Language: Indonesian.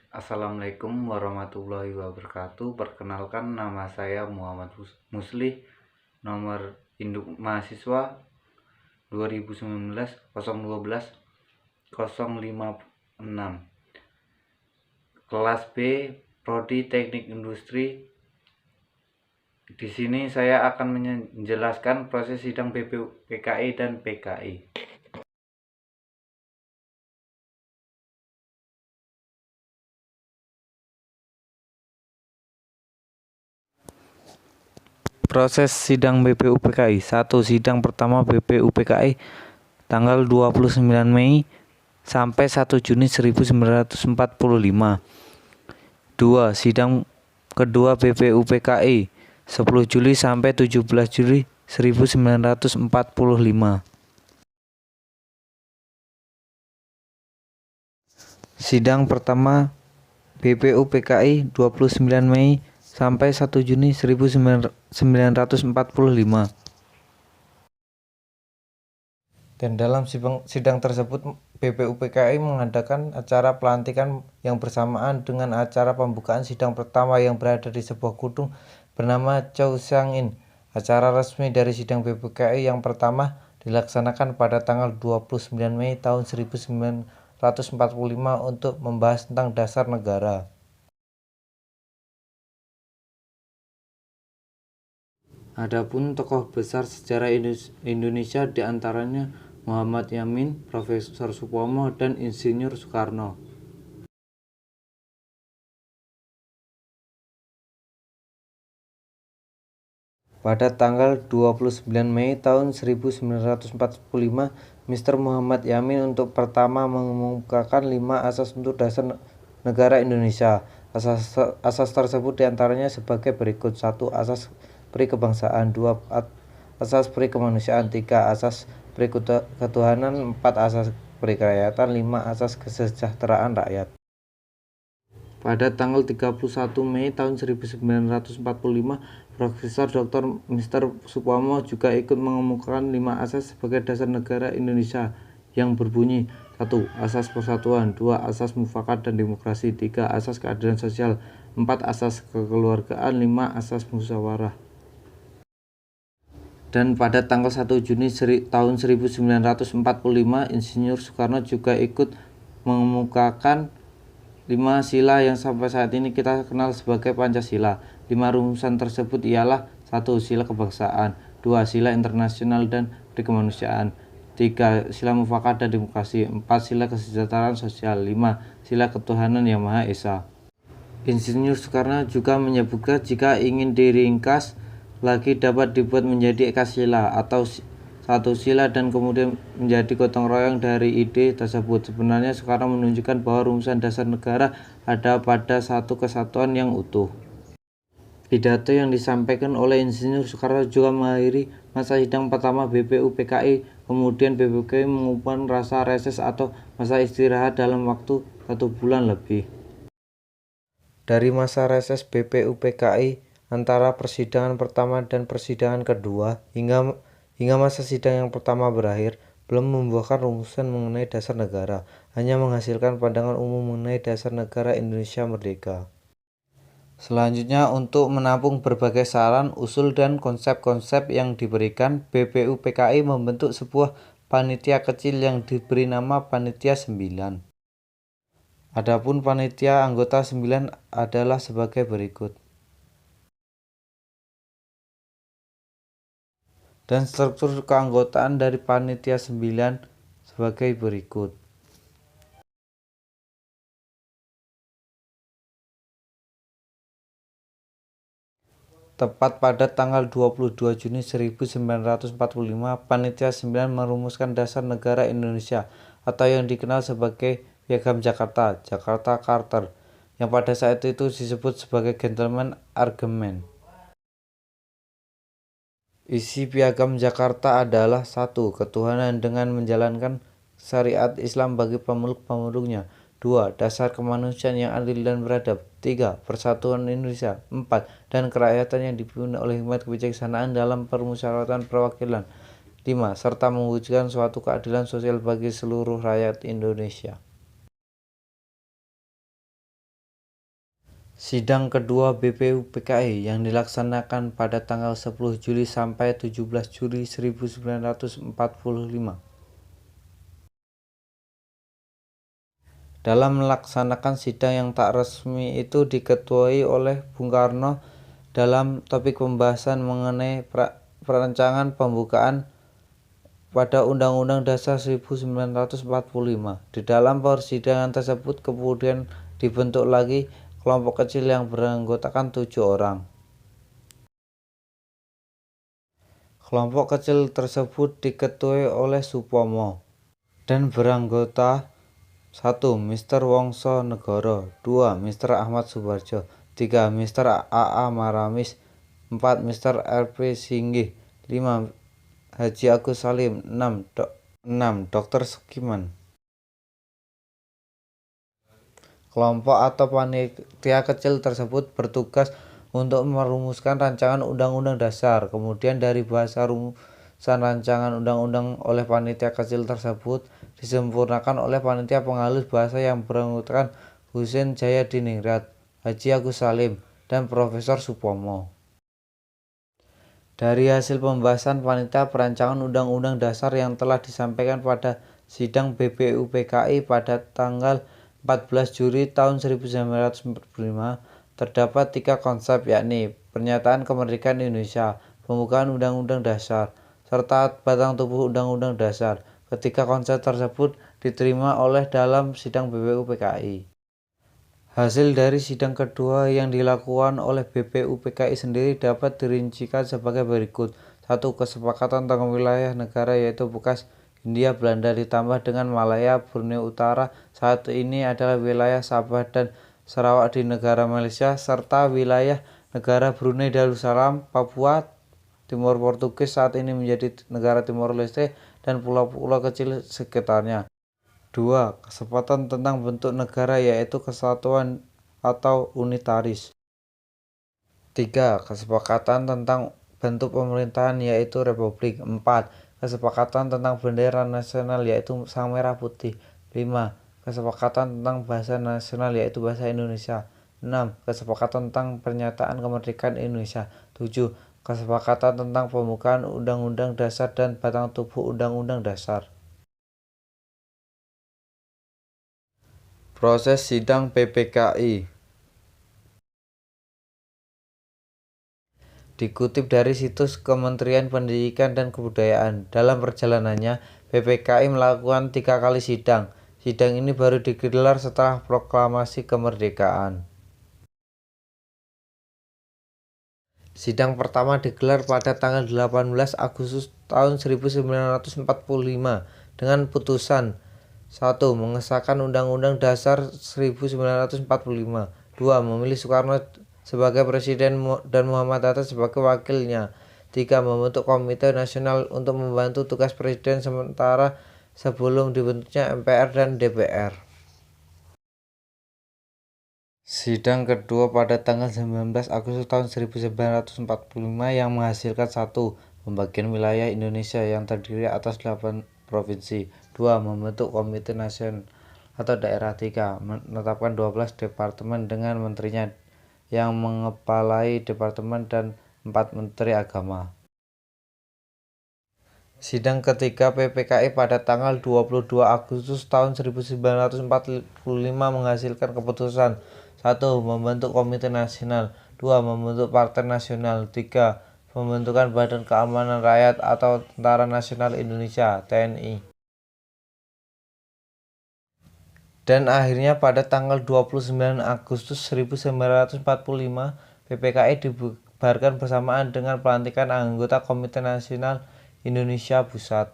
Assalamualaikum warahmatullahi wabarakatuh. Perkenalkan, nama saya Muhammad Muslih, nomor induk mahasiswa 2019 012 056, kelas B, Prodi Teknik Industri. Di sini saya akan menjelaskan proses sidang BPUPKI dan PKI. Proses sidang BPUPKI. 1. Sidang pertama BPUPKI tanggal 29 Mei sampai 1 Juni 1945. 2. Sidang kedua BPUPKI 10 Juli sampai 17 Juli 1945. Sidang pertama BPUPKI 29 Mei sampai 1 Juni 1945. Dan dalam sidang tersebut BPUPKI mengadakan acara pelantikan yang bersamaan dengan acara pembukaan sidang pertama yang berada di sebuah gedung bernama Chow Sang In. Acara resmi dari sidang BPUPKI yang pertama dilaksanakan pada tanggal 29 Mei tahun 1945 untuk membahas tentang dasar negara. Adapun tokoh besar sejarah Indonesia diantaranya Muhammad Yamin, Profesor Supomo, dan Insinyur Soekarno. Pada tanggal 29 Mei tahun 1945, Mr. Muhammad Yamin untuk pertama mengemukakan 5 asas untuk dasar negara Indonesia. Asas tersebut diantaranya sebagai berikut: 1. Asas peri kebangsaan, 2. Asas peri kemanusiaan, 3. Asas peri ketuhanan, 4. Asas peri kerakyatan, 5. Asas kesejahteraan rakyat. Pada tanggal 31 Mei tahun 1945, Profesor Dr. Mr. Supomo juga ikut mengemukakan 5 asas sebagai dasar negara Indonesia yang berbunyi: 1. Asas persatuan, 2. Asas mufakat dan demokrasi, 3. Asas keadilan sosial, 4. Asas kekeluargaan, 5. Asas musyawarah. Dan pada tanggal 1 Juni tahun 1945, Insinyur Soekarno juga ikut mengemukakan 5 sila yang sampai saat ini kita kenal sebagai Pancasila. 5 rumusan tersebut ialah: 1. Sila kebangsaan, 2. Sila internasional dan kemanusiaan, 3. Sila mufakat dan demokrasi, 4. Sila kesejahteraan sosial, 5. Sila ketuhanan yang Maha Esa. Insinyur Soekarno juga menyebutkan jika ingin diringkas lagi dapat dibuat menjadi eka sila atau satu sila dan kemudian menjadi gotong royong dari ide tersebut. Sebenarnya Soekarno menunjukkan bahwa rumusan dasar negara ada pada satu kesatuan yang utuh. Pidato yang disampaikan oleh Insinyur Soekarno juga mengakhiri masa sidang pertama BPUPKI. Kemudian BPUPKI mengumumkan rasa reses atau masa istirahat dalam waktu 1 bulan lebih. Dari masa reses BPUPKI antara persidangan pertama dan persidangan kedua hingga masa sidang yang pertama berakhir, belum membuahkan rumusan mengenai dasar negara, hanya menghasilkan pandangan umum mengenai dasar negara Indonesia merdeka. Selanjutnya, untuk menampung berbagai saran, usul, dan konsep-konsep yang diberikan, BPUPKI membentuk sebuah panitia kecil yang diberi nama Panitia 9. Adapun panitia anggota 9 adalah sebagai berikut. Dan struktur keanggotaan dari Panitia 9 sebagai berikut. Tepat pada tanggal 22 Juni 1945, Panitia 9 merumuskan dasar negara Indonesia atau yang dikenal sebagai Piagam Jakarta, Jakarta Charter, yang pada saat itu disebut sebagai Gentleman Agreement. Isi Piagam Jakarta adalah: 1. Ketuhanan dengan menjalankan syariat Islam bagi pemeluk-pemeluknya, 2. Dasar kemanusiaan yang adil dan beradab, 3. Persatuan Indonesia, 4. Dan kerakyatan yang dipimpin oleh hikmat kebijaksanaan dalam permusyawaratan perwakilan, 5. Serta mewujudkan suatu keadilan sosial bagi seluruh rakyat Indonesia. Sidang kedua BPUPKI yang dilaksanakan pada tanggal 10 Juli sampai 17 Juli 1945. Dalam melaksanakan sidang yang tak resmi itu diketuai oleh Bung Karno dalam topik pembahasan mengenai perancangan pembukaan pada Undang-Undang Dasar 1945. Di dalam persidangan tersebut kemudian dibentuk lagi kelompok kecil yang beranggotakan 7 orang. Kelompok kecil tersebut diketuai oleh Supomo dan beranggota 1. Mr. Wongso Negoro, 2. Mr. Ahmad Subarjo, 3. Mr. A.A. Maramis, 4. Mr. R.P. Singgih, 5. Haji Agus Salim, 6. Dr. Sukiman. Kelompok atau panitia kecil tersebut bertugas untuk merumuskan rancangan undang-undang dasar. Kemudian dari bahasa rumusan rancangan undang-undang oleh panitia kecil tersebut disempurnakan oleh panitia penghalus bahasa yang beranggotakan Husein Jayadiningrat, Haji Agus Salim, dan Profesor Supomo. Dari hasil pembahasan panitia perancangan undang-undang dasar yang telah disampaikan pada sidang BPUPKI pada tanggal 14 Juli tahun 1945, terdapat 3 konsep, yakni pernyataan kemerdekaan Indonesia, pembukaan Undang-Undang Dasar, serta batang tubuh Undang-Undang Dasar. Ketiga konsep tersebut diterima oleh dalam sidang BPUPKI. Hasil dari sidang kedua yang dilakukan oleh BPUPKI sendiri dapat dirincikan sebagai berikut. 1. Kesepakatan tentang wilayah negara yaitu bekas Hindia Belanda ditambah dengan Malaya, Borneo Utara saat ini adalah wilayah Sabah dan Sarawak di negara Malaysia, serta wilayah negara Brunei Darussalam, Papua Timor Portugis saat ini menjadi negara Timor Leste, dan pulau-pulau kecil sekitarnya. 2. Kesepakatan tentang bentuk negara yaitu kesatuan atau unitaris. 3. Kesepakatan tentang bentuk pemerintahan yaitu republik. 4. Kesepakatan tentang bendera nasional yaitu sang merah putih. 5. Kesepakatan tentang bahasa nasional yaitu bahasa Indonesia. 6. Kesepakatan tentang pernyataan kemerdekaan Indonesia. 7. Kesepakatan tentang pembukaan Undang-Undang Dasar dan batang tubuh Undang-Undang Dasar. Proses sidang PPKI dikutip dari situs Kementerian Pendidikan dan Kebudayaan. Dalam perjalanannya, PPKI melakukan 3 kali sidang. Sidang ini baru digelar setelah proklamasi kemerdekaan. Sidang pertama digelar pada tanggal 18 Agustus tahun 1945 dengan putusan 1. Mengesahkan Undang-Undang Dasar 1945. 2. Memilih Soekarno sebagai Presiden dan Muhammad Hatta sebagai wakilnya. 3. Membentuk Komite Nasional untuk membantu tugas Presiden sementara sebelum dibentuknya MPR dan DPR. Sidang kedua pada tanggal 19 Agustus tahun 1945 yang menghasilkan 1. Pembagian wilayah Indonesia yang terdiri atas 8 provinsi. 2. Membentuk Komite Nasional atau Daerah. 3. Menetapkan 12 departemen dengan menterinya yang mengepalai departemen dan 4 menteri agama. Sidang ketiga PPKI pada tanggal 22 Agustus tahun 1945 menghasilkan keputusan 1. Membentuk Komite Nasional. 2. Membentuk Partai Nasional. 3. Pembentukan Badan Keamanan Rakyat atau Tentara Nasional Indonesia (TNI). Dan akhirnya pada tanggal 29 Agustus 1945 PPKI dibubarkan bersamaan dengan pelantikan anggota Komite Nasional Indonesia Pusat.